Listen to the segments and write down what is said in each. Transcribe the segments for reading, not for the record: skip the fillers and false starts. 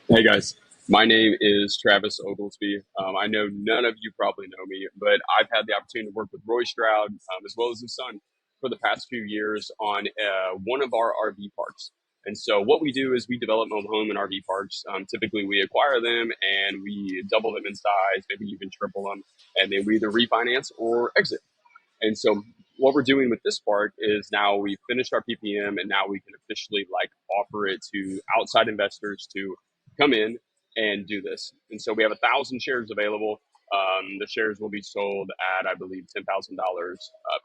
Hey guys, my name is Travis Oglesby. I know none of you probably know me, but I've had the opportunity to work with Roy Stroud as well as his son for the past few years on one of our RV parks. And so, what we do is we develop mobile home and RV parks. Typically, we acquire them and we double them in size, maybe even triple them, and then we either refinance or exit. And so what we're doing with this park is now we finished our PPM and now we can officially like offer it to outside investors to come in and do this. And so we have 1,000 shares available. The shares will be sold at, I believe, $10,000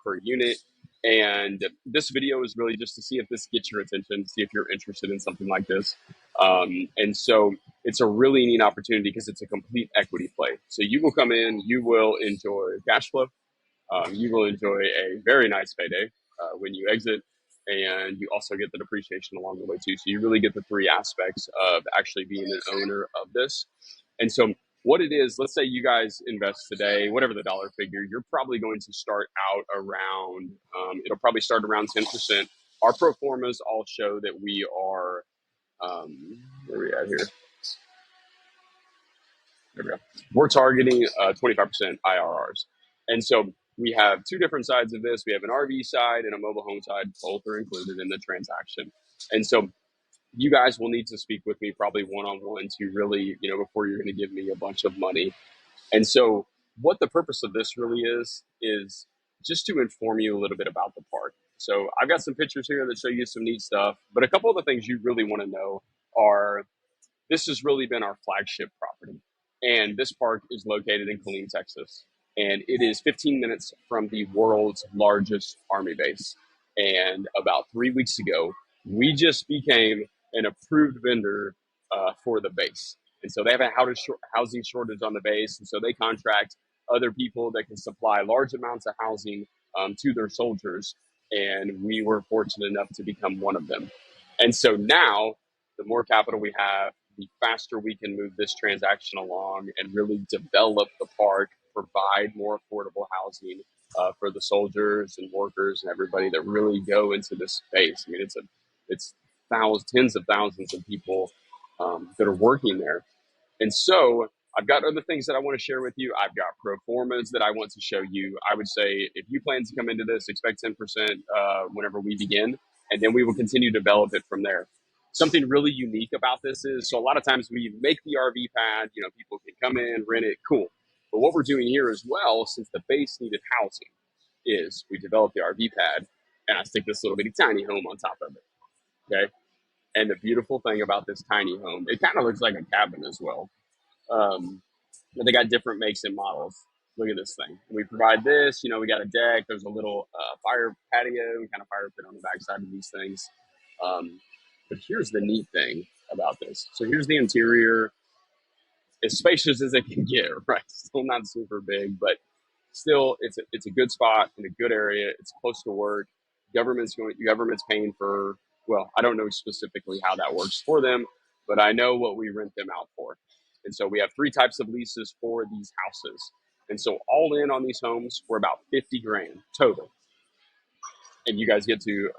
per unit. And this video is really just to see if this gets your attention, see if you're interested in something like this. And so it's a really neat opportunity because it's a complete equity play. So you will come in, you will enjoy cash flow, you will enjoy a very nice payday when you exit, and you also get the depreciation along the way too. So you really get the three aspects of actually being an owner of this. And so what it is, let's say you guys invest today, whatever the dollar figure, you're probably going to start out around, it'll probably start around 10%. Our pro formas all show that we are, where are we at here? There we go. We're targeting 25% IRRs. And so we have two different sides of this. We have an RV side and a mobile home side. Both are included in the transaction. And so you guys will need to speak with me probably one-on-one to really, before you're going to give me a bunch of money. And so what the purpose of this really is just to inform you a little bit about the park. So I've got some pictures here that show you some neat stuff, but a couple of the things you really want to know are this has really been our flagship property. And this park is located in Killeen, Texas. And it is 15 minutes from the world's largest Army base. And about 3 weeks ago, we just became an approved vendor for the base. And so they have a housing shortage on the base. And so they contract other people that can supply large amounts of housing to their soldiers. And we were fortunate enough to become one of them. And so now, the more capital we have, the faster we can move this transaction along and really develop the park, provide more affordable housing for the soldiers and workers and everybody that really go into this space. I mean, it's thousands, tens of thousands of people that are working there. And so I've got other things that I want to share with you. I've got pro formas that I want to show you. I would say if you plan to come into this, expect 10% whenever we begin, and then we will continue to develop it from there. Something really unique about this is, so a lot of times we make the RV pad, people can come in, rent it, cool. But what we're doing here as well, since the base needed housing, is we develop the RV pad and I stick this little bitty tiny home on top of it. Okay. And the beautiful thing about this tiny home, it kind of looks like a cabin as well. Um, but they got different makes and models. Look at this thing. We provide this, we got a deck. There's a little fire patio and kind of fire pit on the backside of these things. Um, but here's the neat thing about this. So here's the interior, as spacious as it can get, right? Still not super big, but still it's a good spot in a good area. It's close to work. Government's paying for, well, I don't know specifically how that works for them, but I know what we rent them out for. And so we have three types of leases for these houses. And so all in on these homes, we're about 50 grand total. And you guys get to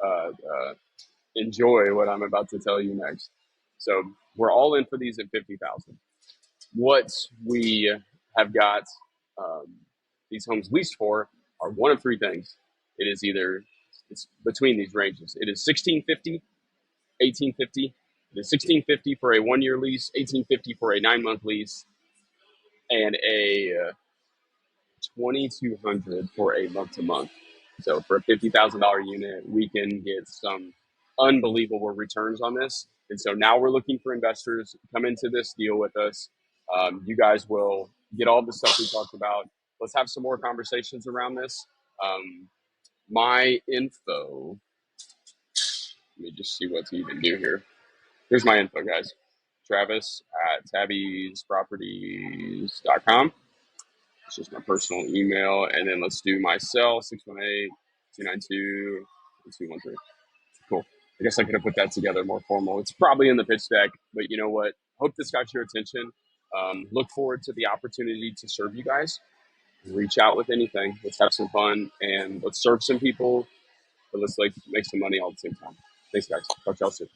enjoy what I'm about to tell you next. So we're all in for these at 50,000. What we have got um, these homes leased for are one of three things. It's between these ranges. It is 1650, 1850. It is 1650 for a 1 year lease, 1850 for a 9 month lease, and a 2200 for a month to month. So for a $50,000 unit, we can get some unbelievable returns on this. And so now we're looking for investors to come into this deal with us. You guys will get all the stuff we talked about. Let's have some more conversations around this. My info, let me just see what to even do here. Here's my info, guys. Travis at tabbiesproperties.com. It's just my personal email. And then let's do my cell, 618-292-213. Cool. I guess I could have put that together more formal. It's probably in the pitch deck, but you know what? Hope this got your attention. Look forward to the opportunity to serve you guys. Reach out with anything. Let's have some fun and let's serve some people, but let's make some money all at the same time. Thanks, guys. Talk to y'all soon.